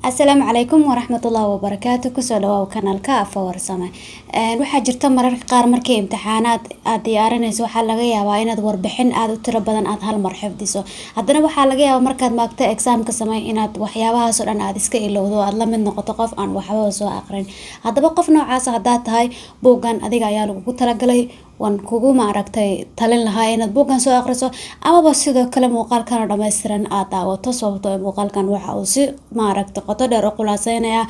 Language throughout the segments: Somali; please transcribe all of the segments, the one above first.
السلام عليكم ورحمة الله وبركاته كسو دواو kanaalka Fawarsame waxaa jirta mararka qaar markay imtixaanaad aad diyaarinayso waxa laga yaabaa inaad warbixin aad u tiro badan aad hal mar xifdiso haddana waxa laga yaabaa markaad maagto examka samay inaad waxyaabahaas oo dhan aad iska ilowdo aad la mid noqoto qof aan waxba soo aqrin haddaba qof noocaas hadaad tahay buugan adiga ayaa lagu talagalay wan kugu maaragtay talin lahaa inaad buugan soo aqriso amaba sidoo kale muuqaalkan oo dhameystiran aad daawato sababtoo ah muuqaalkan waxa uu si maaragtay qoto dheer u khulaaseynaya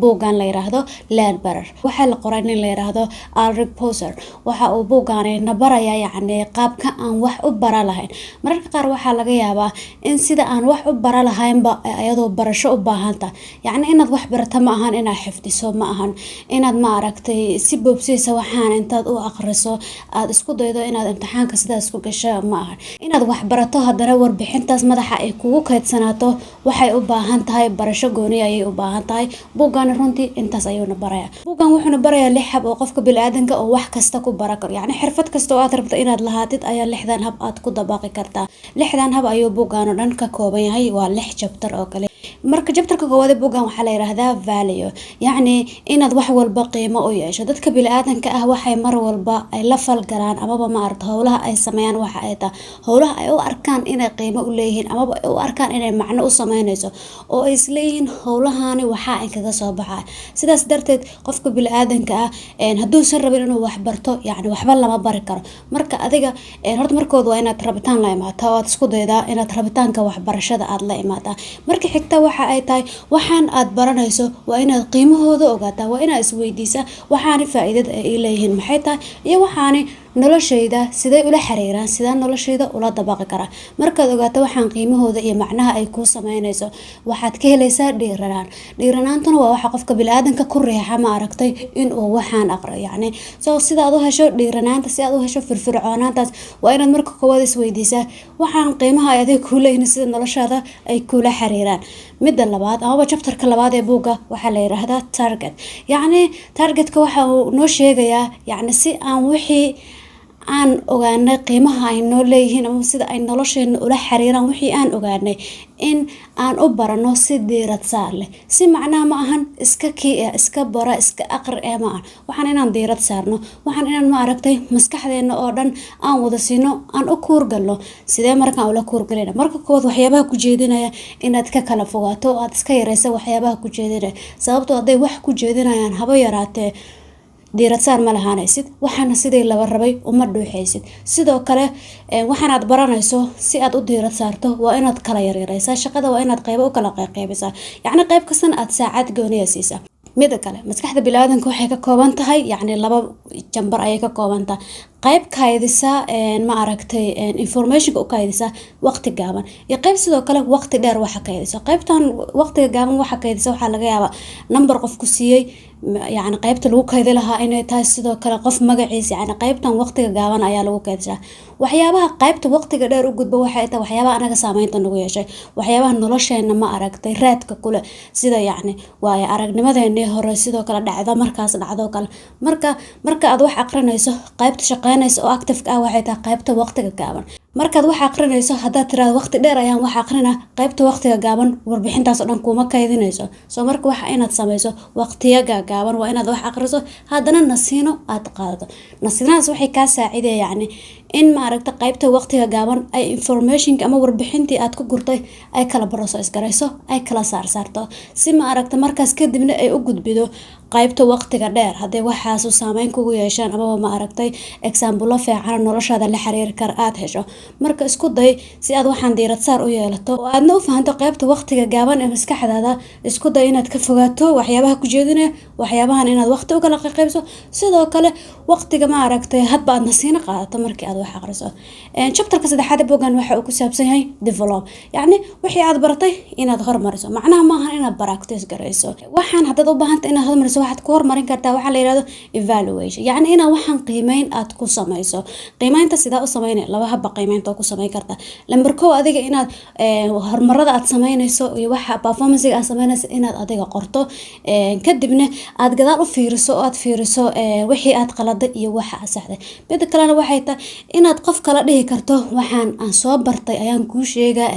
buugan la yiraahdo Learn Better waxa la qoray in la yiraahdo Ulrich Poser waxa uu buugan nabaraya yacni qaabka aan wax u bara lahayn mararka qaar waxa laga yaabaa in sida aan wax u bara lahaynba ayadoo barasho u baahanta yacni inaad wax barato ma ahan inaad xifdiso ma ahan inaad maaragtay si boobsiisa waxaan intaad u aqriso aad isku daydo inaad imtixaanka sidaas ku gasho ma ahan inaad wax barato haddana warbixintaas madaxa ay kugu kaydsanaato waxay u baahan tahay barasho gooni ayay u baahan tahay buugan runtii intaas ayuu baraya buugan wuxuu barayaa 6 hab oo qofka bini'aadanka oo wax kasta ku baran karo yacni xirfad kasta oo aad rabto inaad lahaatid ayaa 6 hab aad ku dabaqi kartaa 6 hab ayuu buugan oo dhan ka kooban yahay waa 6 chapter oo kale marka chapterka koowaad buugan waxa la yiraahdaa value yacni inaad wax walba qiimo u yeesho dadka bini'aadanka ah waxay mar walba ay la falgalaan amaba ma aragto howlaha ay sameeyaan waxa ay tahay howlaha ay u arkaan inay qiimo u leeyihiin amaba ay u arkaan inay macno u sameynayso oo ay isleeyihiin howlahani waxa ay kaga soo baxay sidaas darteed qofka bini'aadanka ah hadduu san rabin inuu wax barto yacni waxba lama bari karo marka adiga horta markood waa inaad rabitaan la imaato oo aad isku daydaa inaad rabitaanka waxbarashada aad la imaataa marka xigta waxa ay tahay waxaan aad baranayso waa inaad qiimahooda ogaataa waa inaad isweydiisaa waxaani faa'iidada ay leeyihiin maxay tahay iyo waxaani noloshayda sidee ula xiriiraan sidaan noloshayda ula dabaqi karaa markaad ogaato waxaan qiimahooda iyo macnaha ay ku sameynayso waxaad ka helaysaa dhiiranaantuna waa waxa qofka bini'aadanka ku riixa ma aragtay in uu waxaan aqriyo yacni sida aad u hesho dhiiranaanta si aad u hesho firfircoonaantaas waa inaad marka koowaad isweydiisaa waxaan qiimaha ay adiga ku leeyihiin sida noloshaada ay kula xiriiraan midda labaad amaba chapterka labaad ee buuga waxaa la yiraahdaa target yacni targetka waxa uu noo sheegayaa yacni si aan wixii aan ogaanay qiimaha ay noo leeyihiin ama sida ay nolosheena ula xiriiraan wixii aan ogaanay in aan u barano si diirad saar leh si macnaha ma ahan iska bara iska aqri ma ahan waxaan inaan diirad saarno waxaan inaan ma aragtay maskaxdeena oo dhan aan wada siino aan u kuurgalno sidee markaan ula kuurgalina marka koowaad waxyaabaha ku jeedinaya inaad ka kala fogaato oo aad iska yareyso waxyaabaha ku jeedinaya sababtoo hadday wax ku jeedinayaan haba yaraatee diirad saar ma lahaanaysid waxaana sidii laba rabay uma dhuuxaysid sidoo kale waxaan aad baranayso si aad u diirad saarto waa inaad kala yaryareysaa shaqada waa inaad qaybo u kala qaybisaa yacni qayb kastana aad saacad gooniya siisaa mida kale maskaxda bini'aadanka waxay ka kooban tahay yacni 2 jambar ayay ka kooban tahay qayb kaydisa ma aragtay information u kaydisa waqti gaaban iyo qayb sidoo kale waqti dheer waxa kaydisa qaybtan waqtiga gaaban waxa kaydisa waxa laga yaabaa number qof ku siiyay يعني qaybta lagu kaydi lahaa inay tahay sidoo kale qof magaciisa yani qaybtan waqtiga gaaban ayaa lagu kaydsaa waxyaabaha qaybta waqtiga dheer u gudba waxay tahay waxyaabaha anaga saameynta nagu yeeshay waxyaabaha nolosheena ma aragtay raadka kule sida yani waa aragnimadeena hore sidoo kale dhacdo markaas dhacdo kale marka aad wax aqrinayso qaybta shaqeynayso oo active ah waxay tahay qaybta waqtiga gaaban markaad wax aqrinayso haddaad tiraahdo waqti dheer ayaan wax aqrina qaybta waqtiga gaaban warbixintaas oo dhan kuma kaydinayso soo marka waxa inaad sameyso waqtiyaga gaaban waa inaad wax aqriso haddana nasiino aad qaadato nasiinaas waxay ka saacidayaan yani in ma aragta qaybta waqtiga gaaban ay information ama warbixintii aad ku gurtay ay kala process garayso ay kala saarto si ma aragta markaas kadibna ay u gudbido qaybta waqtiga dheer haddii waxaas u saameyn kugu yeeshaan ama ma aragtay example fiican noloshaada la xiriir kar aad hesho marka isku day si aad waxaan diirad saar u yeelato oo aadna u fahanto qaybta waqtiga gaaban ee maskaxdaada isku day inaad ka fogaato waxyaabaha ku jeedinaya waxyaabahan inaad waqti u kala qaybso sidoo kale waqtiga ma aragtay hadba aad nasiino qaadato markii aad wax aqriso chapterka saddexaad buugan waxa uu ku saabsan yahay develop yacni wixii aad baratay inaad hormariso macnaha ma ahan inaad practice garayso waxaan haddaad u baahantay inaad hormariso waxaad ku hormarin kartaa waxa la yiraahdo evaluation yacni inaad waxaan qiimeyn aad ku samayso qiimeynta sidaa u sameynay laba hab qiimeynta ku sameyn kartaa lambar 1 adiga inaad horumarada aad sameynayso iyo waxa performance aad sameynayso inaad adiga qorto kadibna aad gadaal u fiiriso oo aad fiiriso wixii aad qaladay iyo waxa aad saxday mid kalena waxay tahay inaad qof kala dhihi karto waxaan aan soo bartay ayaan kuu sheegaa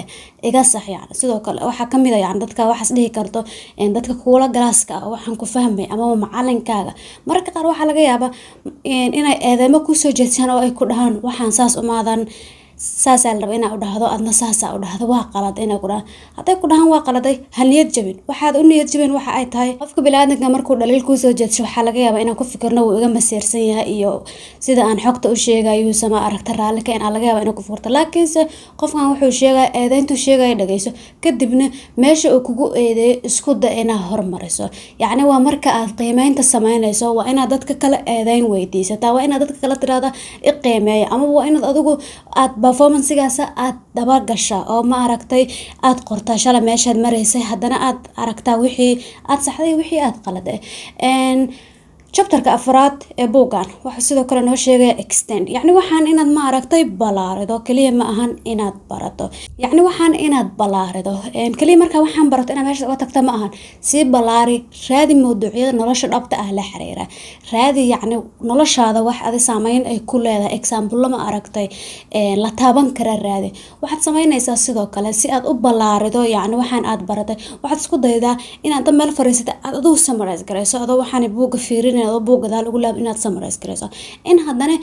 iga sax yani sidoo kale waxaa kamid ah yani dadka waxaas dhihi karto dadka kuula galaaska ah waxaan ku fahmay ama macalinkaaga mararka qaar waxaa laga yaabaa inay eedeymo kusoo jeedsan oo ay ku dhahaan waxaan saas umaadan saas la raba inaad u dhahdo adna saas u dhahdo waa qalad inay ku dhahaan haday ku dhahaan waa qaladay ha niyad jabin waxaad u niyad jabin waxa ay tahay qofka bini'aadamka markuu dhaliil kusoo jeedsho waxaa laga yaabaa inaan ku fikirno wuu iga masiirsan yahay iyo sida aan xogta u sheegayo sama aragta raali ka in laga yaabaa inuu ku fikirto laakiinse qofkan wuxuu sheegay eedeyntu sheegay dhageyso kadibna meesha uu kugu eedeeyo isku day inaad hormariso yacni waa marka aad qiimeynta sameynayso waa inaad dadka kale eedeyn weydiisataa waa inaad dadka kale tiraahdo i qiimeeya ama waa inaad adigu aad performance-gaas aad daba gasha oo ma aragtay aad qortaa shala meeshaad maraysay haddana aad aragtaa wixii aad saxday wixii aad qaladay chapterka afraad ee buugan waxa sidoo kale noo sheegaya extend yacni waxaan inaad ma aragtay balaarido kaliya ma ahan inaad barato yacni waxaan inaad balaarido kaliya markaa waxaan barato inaad meesha uga tagta ma ahan sii balaari raadi mawduucyada nolosha dhabta ah la xiriira raadi yacni noloshaada wax adi saameyn ay ku leedahay example ma aragtay la taaban kara raadi waxaad sameynaysaa sidoo kale si aad u balaarido yacni waxaan aad baratay waxaad isku daydaa inaad meel fariisata aad adigu summarize garayso adoo waxaan buuga fiirin buug gadaal ugu laab inaad summarize garayso in haddana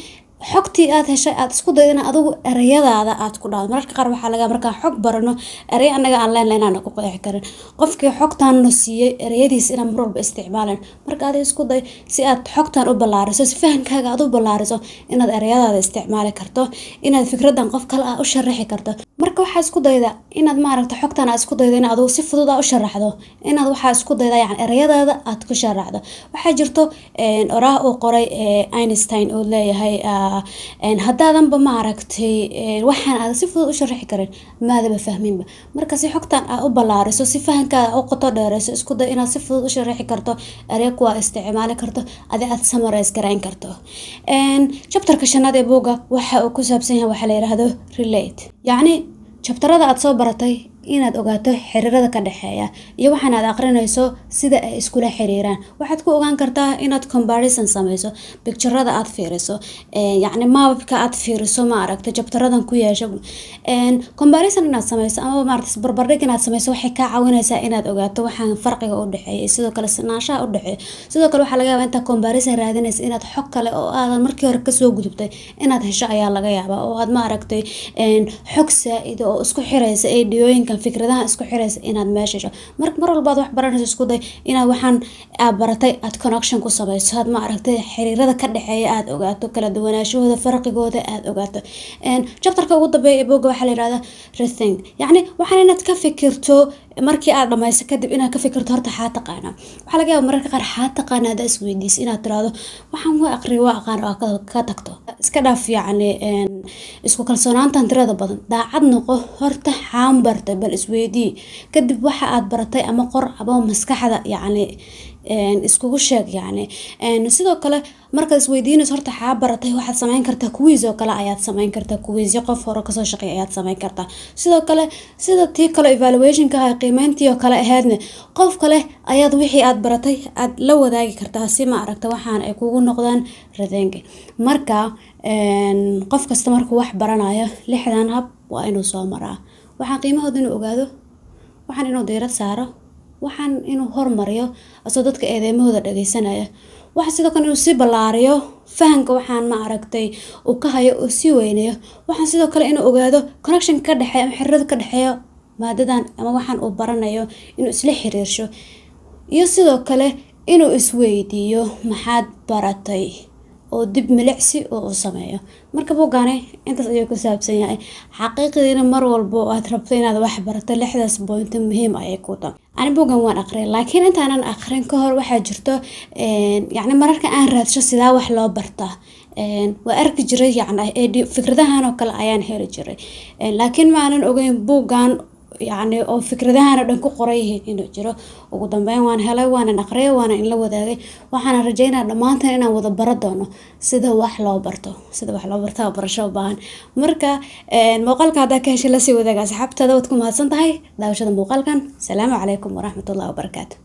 xogtii aad heshay aad isku daydo in adigu ereyadaada aad ku dhahdo mararka qaar waxaa laga markaan xog barano erey anaga aan leen aan ku qeexi karin qofkii xogtaan na siiyay ereyadiis inaan mar walba isticmaalan marka aad isku day si aad xogtaan u ballaariso si fahankaaga aad u ballaariso inaad ereyadaada isticmaali karto inaad fikradan qof kale ah u sharaxi karto marka waxaa isku dayda inaad maaragta xogtaan aad isku daydo in adigu si fudud u sharaxdo inaad waxaa isku dayda yani ereyadaada aad ku sharaxdo waxaa jirto oraah uu qoray Einstein oo leeyahay haddaadanba ma aragtay waxaan aad si fudud u sharaxi karin maadaba fahminba marka si xogtaan aad u ballaariso si fahankaaga u qoto dheerayso isku day inaad si fudud u sharaxi karto erey kuwa isticmaali karto adi aad summarize garayn karto chapterka shanaad ee buuga waxa uu ku saabsan yahay waxa la yiraahdo relate yacni chapterada aad soo baratay inaad ogaato xiriirada ka dhaxeeya iyo waxaan aad aqrinayso sida ay iskula xiriiraan waxaad ku ogaan kartaa inaad comparison sameyso picture-rada aad fiiriso yacni mapka aad fiiriso ma aragtay chapter-radan ku yeesho comparison inaad sameyso ama maaragtay barbardhig inaad sameyso waxay kaa caawinaysaa inaad ogaato waxaan farqiga u dhaxeeya sidoo kale sinaanshaha u dhaxeeya sidoo kale waxaa laga yaabaa inta comparison raadinaysa inaad xog kale oo aadan markii hore kasoo gudubtay inaad hesho ayaa laga yaabaa oo aad ma aragtay xog saa'id oo isku xiraysa ay dhiyooyinka fikradaha isku xiraysa inaad meesha mar walbaad wax baranayso isku day inaad waxaan aad baratay aad connection ku samayso aad ma aragtay xiriirada ka dhaxeeya aad ogaato kala duwanaanshahooda farqigooda aad ogaato chapterka ugu dambeeya ee buugga waxaa la yiraahdaa rethink yacni waxaan inaad ka fikirto markii aad dhamayso kadib inaad ka fikirto horta xaa taqaana waxaa laga yaabaa mararka qaar xaa taqaana aad isweydiis inaad tiraahdo waxaan waa aqriyo waa aqaan oo ka tagto iska dhaaf yacni isku kalsoonaantan tirada badan daacad noqo horta xaan bartay bal isweydii kadib waxa aad baratay ama qor ama maskaxda yacni iskugu sheeg yacni sidoo kale markaad isweydiinayso horta xaa baratay waxaad sameyn kartaa quiz oo kale ayaad sameyn kartaa quizyo qof hore kasoo shaqeeya ayaad sameyn kartaa sidoo kale sida tii kale evaluationka ah qiimeyntii oo kale ahaydna qof kale ayaad wixii aad baratay aad la wadaagi kartaa si ma aragta waxaan ay kugu noqdaan radengi marka qof kasta markuu wax baranayo 6 hab waa inuu soo maraa waxaan qiimahooda inuu ogaado waxaan inuu diirad saaro waxaan inuu hormariyo asoo dadka eedeymahooda dhageysanaya waxa sidoo kale inuu si ballaariyo fahanka waxaan ma aragtay uu ka hayo uu si weynayo waxaan sidoo kale inuu ogaado connection ka dhaxeeya ama xiriirada ka dhaxeeya maadadan ama waxaan uu baranayo inuu isla xiriirsho iyo sidoo kale inuu isweydiiyo maxaad baratay oo dib milicsi oo sameeyo marka buugani intaas ayuu ku saabsan yahay xaqiiqdiina mar walba aad rabto inaad wax barato 6daas point muhiim ay ku tahay ani buugan waan aqriyay laakiin intaanan aqrin ka hor waxaa jirto yacni mararka aan raadsho sidaa wax loo bartaa waa arki jiray yacni fikradahan oo kale ayaan heli jiray laakiin maanan ogeyn buugan يعني oo fikradahan dhan ku qoran yihiin inuu jiro ugu dambeyn waan helay waan aqriyay waan in la wadaagay waxaan rajaynaa dhamaanteen inaan wada baro doono sida wax loo barto barasho u baahan marka muuqaalka hada ka heshay la sii wadaaga asxaabtada wad ku mahadsan tahay daawashada muuqaalkan salaamu calaykum waraxmatullaahi wabarakaatuh